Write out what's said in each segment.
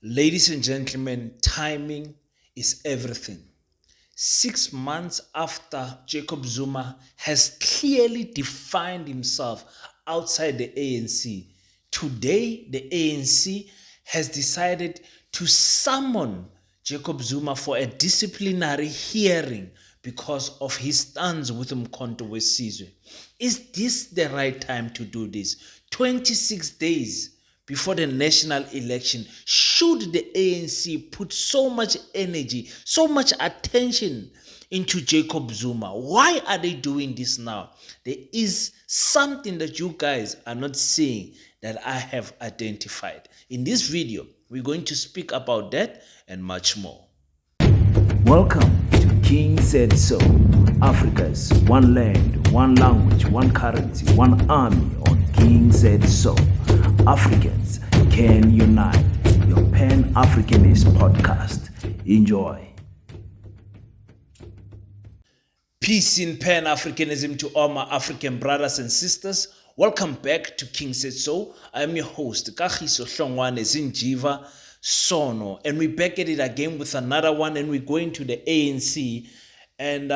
Ladies and gentlemen, timing is everything. 6 months after Jacob Zuma has clearly defined himself outside the ANC, today the ANC has decided to summon Jacob Zuma for a disciplinary hearing because of his stance with Umkhonto weSizwe. Is this the right time to do this? 26 days before the national election, should the ANC put so much energy, so much attention into Jacob Zuma? Why are they doing this now? There is something that you guys are not seeing that I have identified. In this video, we're going to speak about that and much more. Welcome to King Said So, Africa's one land, one language, one currency, one army on King Said So. Africans can unite. Your Pan-Africanist podcast. Enjoy. Peace in Pan-Africanism to all my African brothers and sisters. Welcome back to King Said So. I'm your host, Kagiso Hlongwane Zinjiva Sono. And we're back at it again with another one, and we're going to the ANC. And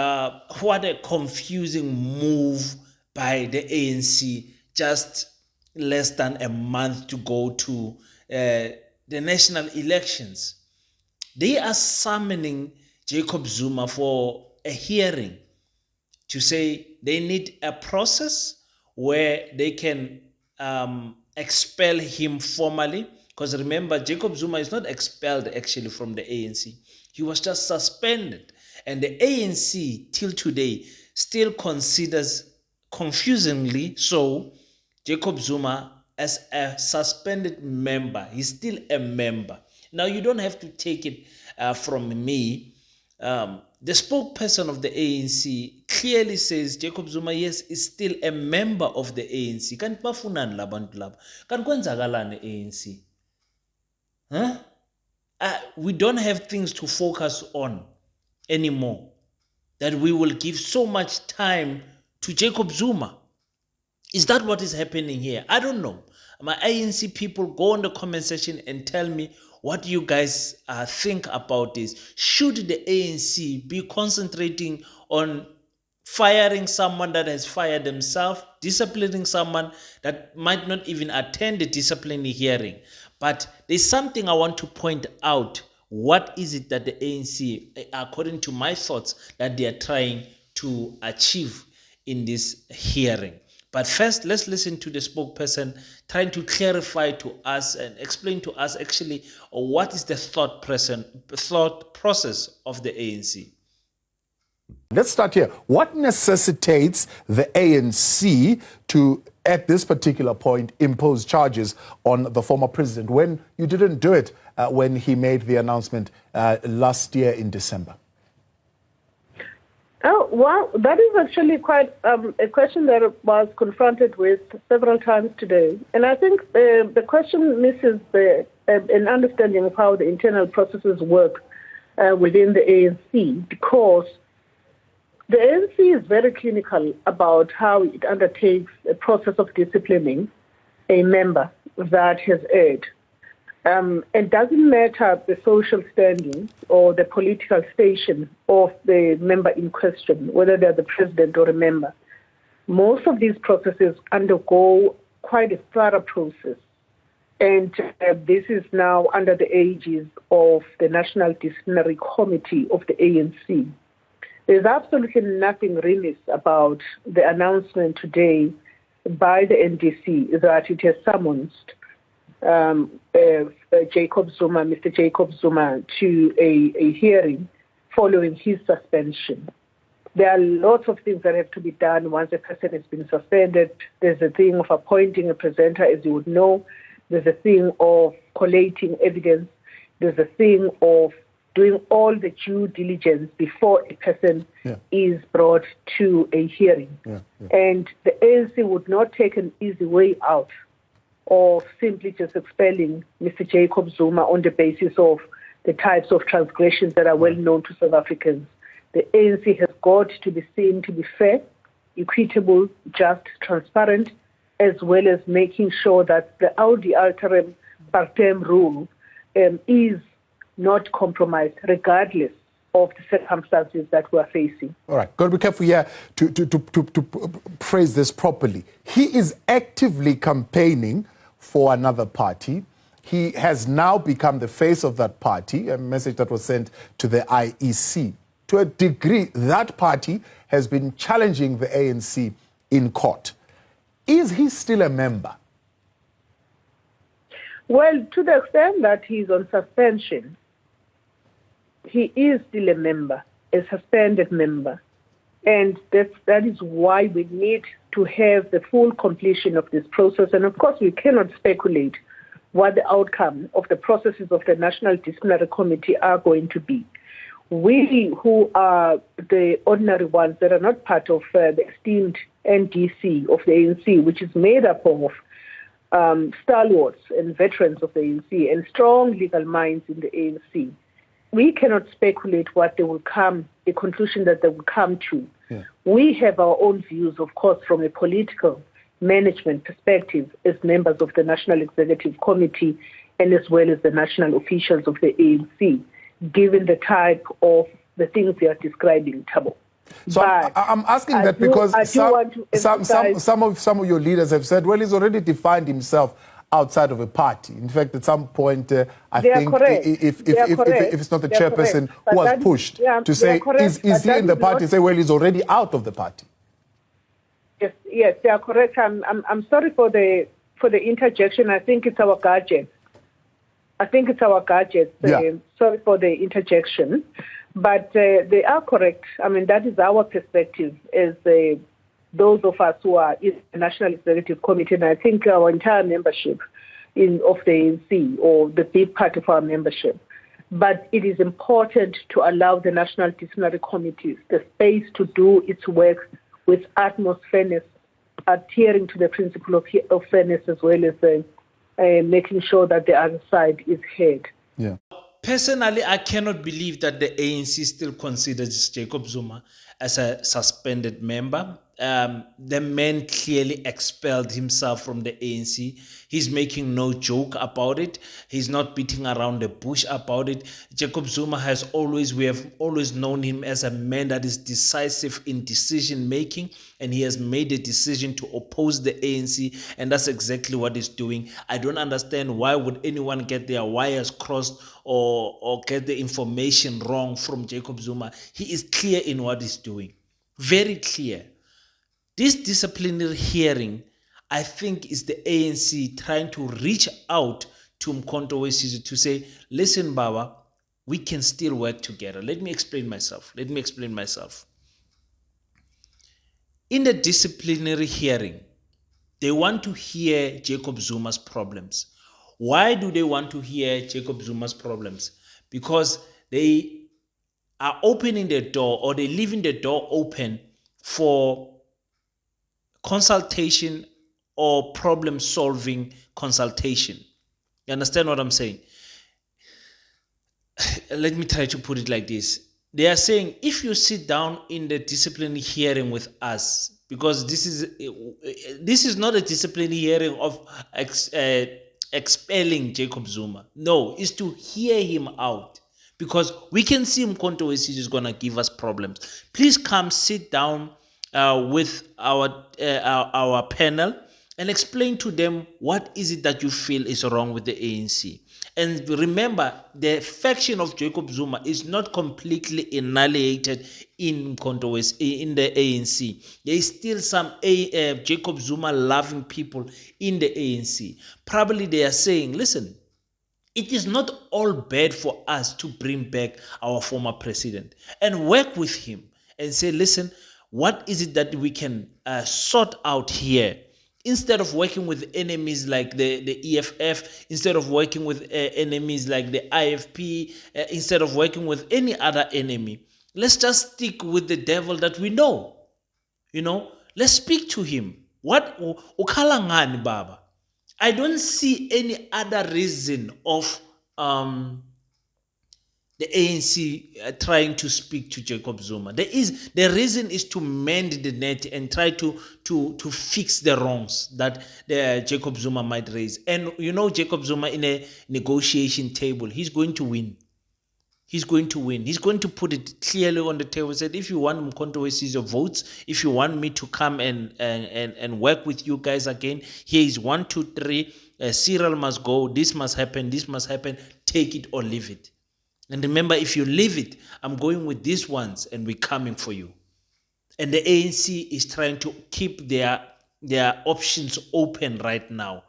what a confusing move by the ANC, just less than a month to go to the national elections. They are summoning Jacob Zuma for a hearing to say they need a process where they can expel him formally. Because remember, Jacob Zuma is not expelled actually from the ANC. He was just suspended. And the ANC, till today, still considers, confusingly so, Jacob Zuma as a suspended member. He's still a member. Now, you don't have to take it from me. The spokesperson of the ANC clearly says Jacob Zuma, yes, is still a member of the ANC. Kanti bafunani labantu laba? Kanti kwenzakalani ANC? We don't have things to focus on anymore, that we will give so much time to Jacob Zuma. Is that what is happening here? I don't know. My ANC people, go in the comment section and tell me what you guys think about this. Should the ANC be concentrating on firing someone that has fired themselves, disciplining someone that might not even attend the disciplinary hearing? But there's something I want to point out. What is it that the ANC, according to my thoughts, that they are trying to achieve in this hearing? But first, let's listen to the spokesperson trying to clarify to us and explain to us actually what is the thought process of the ANC. Let's start here. What necessitates the ANC to, at this particular point, impose charges on the former president when you didn't do it when he made the announcement last year in December? Oh, well, that is actually quite a question that was confronted with several times today. And I think the question misses an understanding of how the internal processes work within the ANC, because the ANC is very clinical about how it undertakes a process of disciplining a member that has erred. It doesn't matter the social standing or the political station of the member in question, whether they're the president or a member. Most of these processes undergo quite a thorough process. And this is now under the aegis of the National Disciplinary Committee of the ANC. There's absolutely nothing remiss about the announcement today by the NDC that it has summoned Jacob Zuma, Mr. Jacob Zuma, to a hearing following his suspension. There are lots of things that have to be done once a person has been suspended. There's a thing of appointing a presenter, as you would know. There's a thing of collating evidence. There's a thing of doing all the due diligence before a person is brought to a hearing. And the ANC would not take an easy way out of simply just expelling Mr. Jacob Zuma on the basis of the types of transgressions that are well known to South Africans. The ANC has got to be seen to be fair, equitable, just, transparent, as well as making sure that the audi alteram partem rule is not compromised, regardless of the circumstances that we're facing. All right, got to be careful here to phrase this properly. He is actively campaigning for another party. He has now become the face of that party, a message that was sent to the IEC. To a degree, that party has been challenging the ANC in court. Is he still a member? Well, to the extent that he's on suspension, he is still a member, a suspended member. And that is why we need to have the full completion of this process. And of course, we cannot speculate what the outcome of the processes of the National Disciplinary Committee are going to be. We who are the ordinary ones that are not part of the esteemed NDC of the ANC, which is made up of stalwarts and veterans of the ANC and strong legal minds in the ANC, we cannot speculate what they will come, the conclusion that they will come to. Yeah. We have our own views, of course, from a political management perspective as members of the National Executive Committee and as well as the national officials of the ANC, given the type of the things they are describing, Thabo. So I'm asking that because some of your leaders have said, well, he's already defined himself outside of a party. In fact, at some point, I think if it's not the chairperson who has pushed to say, is he in the party, say, well, he's already out of the party. Yes, they are correct. I'm sorry for the interjection. I think it's our gadget. Sorry for the interjection. But they are correct. I mean, that is our perspective as those of us who are in the National Executive Committee, and I think our entire membership of the ANC, or the big part of our membership. But it is important to allow the National Disciplinary Committee the space to do its work with utmost fairness, adhering to the principle of fairness, as well as making sure that the other side is heard. Yeah. Personally, I cannot believe that the ANC still considers Jacob Zuma as a suspended member. The man clearly expelled himself from the ANC. He's making no joke about it. He's not beating around the bush about it. Jacob Zuma we have always known him as a man that is decisive in decision making, and he has made a decision to oppose the ANC, and that's exactly what he's doing. I don't understand why would anyone get their wires crossed or get the information wrong from Jacob Zuma. He is clear in what he's doing. Very clear. This disciplinary hearing, I think, is the ANC trying to reach out to Mkhonto Wesizwe to say, listen, Baba, we can still work together. Let me explain myself. In the disciplinary hearing, they want to hear Jacob Zuma's problems. Why do they want to hear Jacob Zuma's problems? Because they are opening the door, or they're leaving the door open for consultation or problem-solving consultation. You understand what I'm saying? Let me try to put it like this. They are saying, if you sit down in the disciplinary hearing with us, because this is not a disciplinary hearing of expelling Jacob Zuma. No, it's to hear him out. Because we can see Mkhonto Wesizwe is going to give us problems. Please come sit down with our panel and explain to them what is it that you feel is wrong with the ANC. And remember, the faction of Jacob Zuma is not completely annihilated in the ANC. There is still some Jacob Zuma loving people in the ANC. Probably they are saying, listen, it is not all bad for us to bring back our former president and work with him and say, listen, what is it that we can sort out here? Instead of working with enemies like the EFF, instead of working with enemies like the IFP, instead of working with any other enemy, let's just stick with the devil that we know. Let's speak to him. What ukhala ngani baba? I don't see any other reason of the ANC trying to speak to Jacob Zuma. The reason is to mend the net and try to fix the wrongs that Jacob Zuma might raise. And Jacob Zuma in a negotiation table, he's going to win. He's going to win. He's going to put it clearly on the table. He said, if you want Mkhonto Wesizwe votes, if you want me to come and work with you guys again, here is 1, 2, 3. Cyril must go. This must happen. This must happen. Take it or leave it. And remember, if you leave it, I'm going with these ones and we're coming for you. And the ANC is trying to keep their options open right now.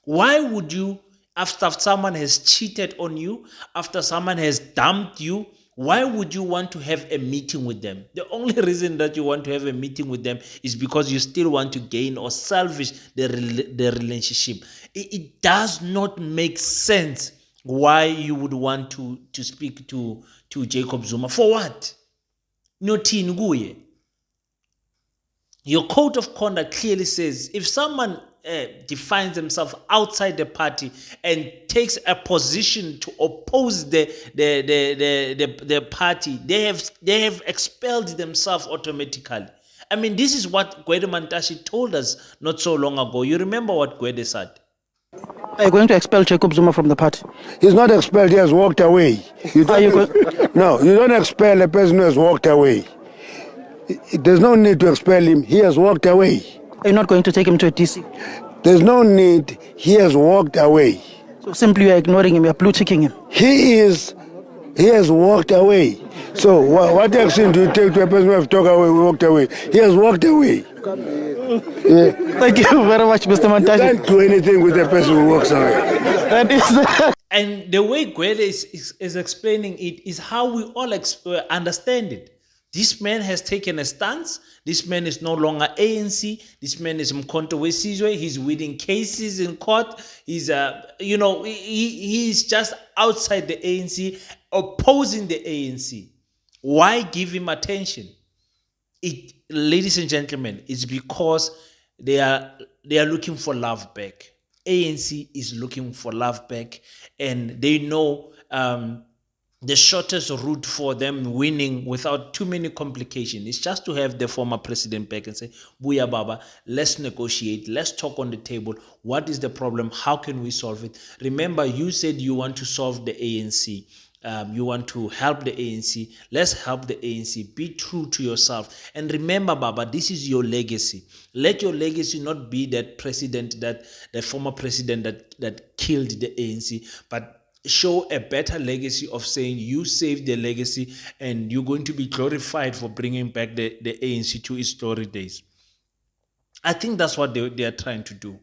Why would you, after someone has cheated on you, after someone has dumped you, why would you want to have a meeting with them? The only reason that you want to have a meeting with them is because you still want to gain or salvage the relationship. It does not make sense why you would want to speak to Jacob Zuma. For what? Nothing nguye. Your code of conduct clearly says if someone defines themselves outside the party and takes a position to oppose the party, they have expelled themselves automatically. I mean, this is what Gwede Mantashe told us not so long ago. You remember what Gwede said? Are you going to expel Jacob Zuma from the party? He's not expelled, he has walked away. No, you don't expel a person who has walked away. There's no need to expel him, he has walked away. Are you not going to take him to a DC? There's no need, he has walked away. So simply you're ignoring him, you're blue ticking him. He has walked away. So what action do you take to a person who has walked away? He has walked away. Yeah. Thank you very much, Mr. Mantashe. You can't do anything with a person who walks away. That is And the way Gwede is explaining it is how we all understand it. This man has taken a stance. This man is no longer ANC. This man is Mkhonto Wesizwe. He's winning cases in court. He's he's just outside the ANC, opposing the ANC. Why give him attention? Ladies and gentlemen, it's because they are looking for love back. ANC is looking for love back, and they know the shortest route for them winning without too many complications is just to have the former president back and say, Buya Baba, let's negotiate, let's talk on the table. What is the problem? How can we solve it? Remember, you said you want to solve the ANC. You want to help the ANC. Let's help the ANC. Be true to yourself. And remember, Baba, this is your legacy. Let your legacy not be that president, the former president that killed the ANC, but show a better legacy of saying you saved the legacy and you're going to be glorified for bringing back the ANC to its glory days. I think that's what they are trying to do.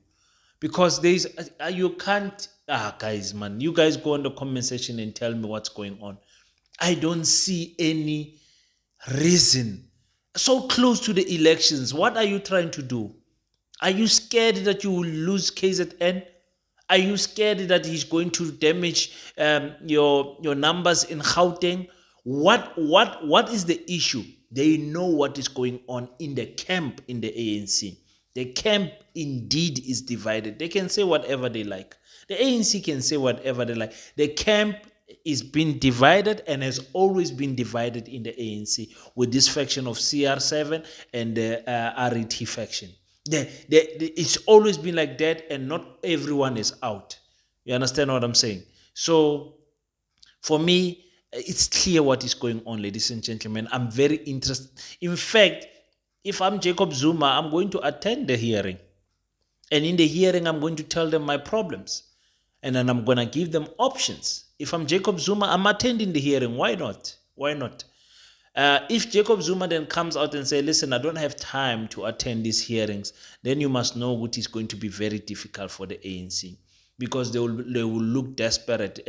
Because you can't, guys, man, you guys go on the comment section and tell me what's going on. I don't see any reason. So close to the elections, what are you trying to do? Are you scared that you will lose KZN? Are you scared that he's going to damage your numbers in Gauteng? What is the issue? They know what is going on in the camp in the ANC. The camp indeed is divided. They can say whatever they like. The ANC can say whatever they like. The camp is being divided and has always been divided in the ANC with this faction of CR7 and the RET faction. It's always been like that, and not everyone is out. You understand what I'm saying? So for me, it's clear what is going on, ladies and gentlemen. I'm very interested. In fact, if I'm Jacob Zuma, I'm going to attend the hearing. And in the hearing, I'm going to tell them my problems. And then I'm going to give them options. If I'm Jacob Zuma, I'm attending the hearing. Why not? Why not? If Jacob Zuma then comes out and say, listen, I don't have time to attend these hearings, then you must know what is going to be very difficult for the ANC. Because they will look desperate.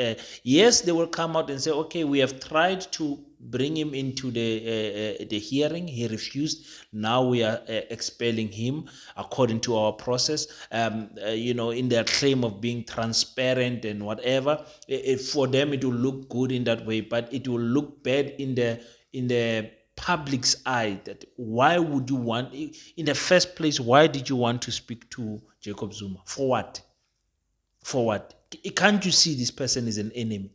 Yes, they will come out and say, okay, we have tried to bring him into the hearing. He refused. Now we are expelling him according to our process. In their claim of being transparent and whatever. For them, it will look good in that way, but it will look bad in the public's eye. That why would you want, in the first place, why did you want to speak to Jacob Zuma? For what? For what? Can't you see this person is an enemy?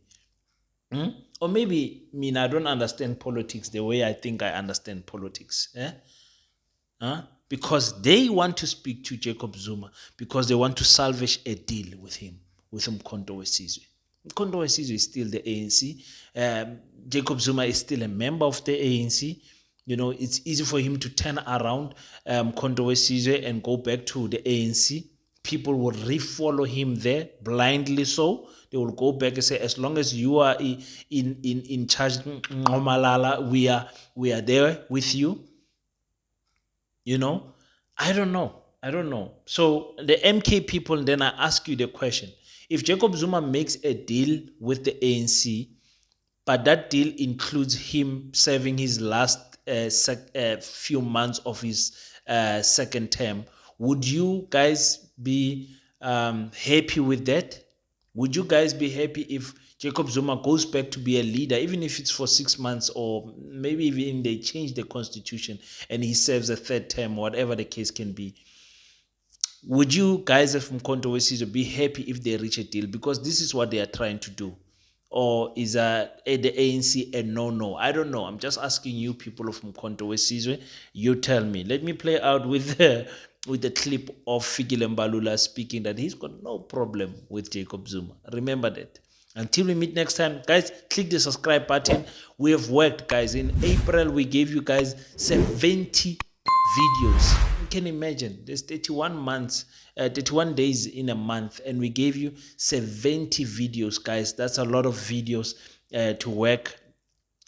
Or maybe, I don't understand politics the way I think I understand politics. Because they want to speak to Jacob Zuma because they want to salvage a deal with him, with Mkhonto Wesizwe. Mkhonto Wesizwe is still the ANC. Jacob Zuma is still a member of the ANC. It's easy for him to turn around Mkhonto Wesizwe and go back to the ANC. People will refollow him there blindly. So they will go back and say, as long as you are in charge, Ngomalala, we are there with you. I don't know. So the MK people, then I ask you the question: if Jacob Zuma makes a deal with the ANC, but that deal includes him serving his last few months of his second term, would you guys be happy with that? Would you guys be happy if Jacob Zuma goes back to be a leader, even if it's for 6 months, or maybe even they change the constitution and he serves a third term, whatever the case can be? Would you guys from Mkhonto Wesizwe be happy if they reach a deal? Because this is what they are trying to do. Or is the ANC a no? I don't know. I'm just asking you people of Mkhonto Wesizwe. You tell me. Let me play out with the clip of Fikile Mbalula speaking that he's got no problem with Jacob Zuma. Remember that. Until we meet next time, guys, click the subscribe button. We have worked, guys. In April, we gave you guys 70 videos. You can imagine there's 31 days in a month, and we gave you 70 videos, guys. That's a lot of videos to work.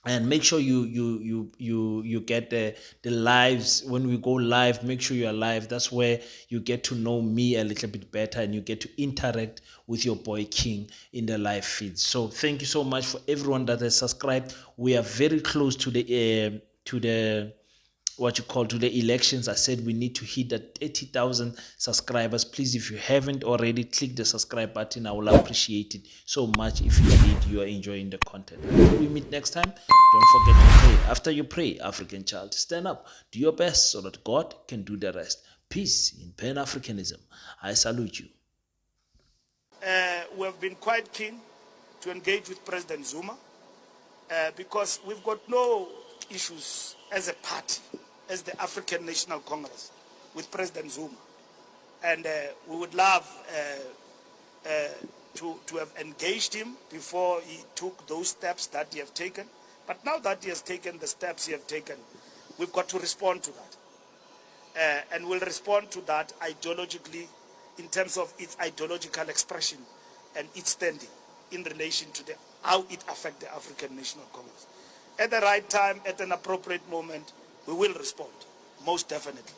And make sure you get the lives. When we go live, make sure you are live. That's where you get to know me a little bit better, and you get to interact with your boy King in the live feed. So thank you so much for everyone that has subscribed. We are very close to the to the elections. I said we need to hit that 80,000 subscribers. Please, if you haven't already, click the subscribe button. I will appreciate it so much if you are enjoying the content. Until we meet next time, don't forget to pray. After you pray, African child, stand up, do your best so that God can do the rest. Peace in Pan-Africanism. I salute you. We have been quite keen to engage with President Zuma because we've got no issues as a party, as the African National Congress, with President Zuma. And we would love to have engaged him before he took those steps that he have taken. But now that he has taken the steps he have taken, we've got to respond to that. And we'll respond to that ideologically in terms of its ideological expression and its standing in relation to how it affects the African National Congress. At the right time, at an appropriate moment, we will respond, most definitely.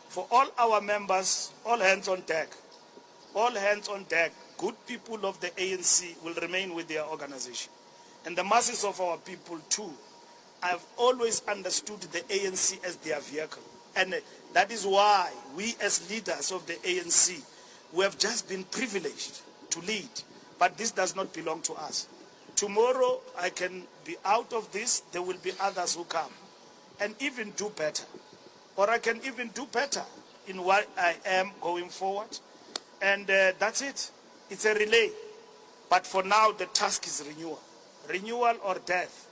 For all our members, all hands on deck. All hands on deck. Good people of the ANC will remain with their organization. And the masses of our people too have always understood the ANC as their vehicle. And that is why we as leaders of the ANC, we have just been privileged to lead. But this does not belong to us. Tomorrow I can be out of this, there will be others who come and even do better. Or I can even do better in what I am going forward. And that's it. It's a relay. But for now, the task is renewal. Renewal or death.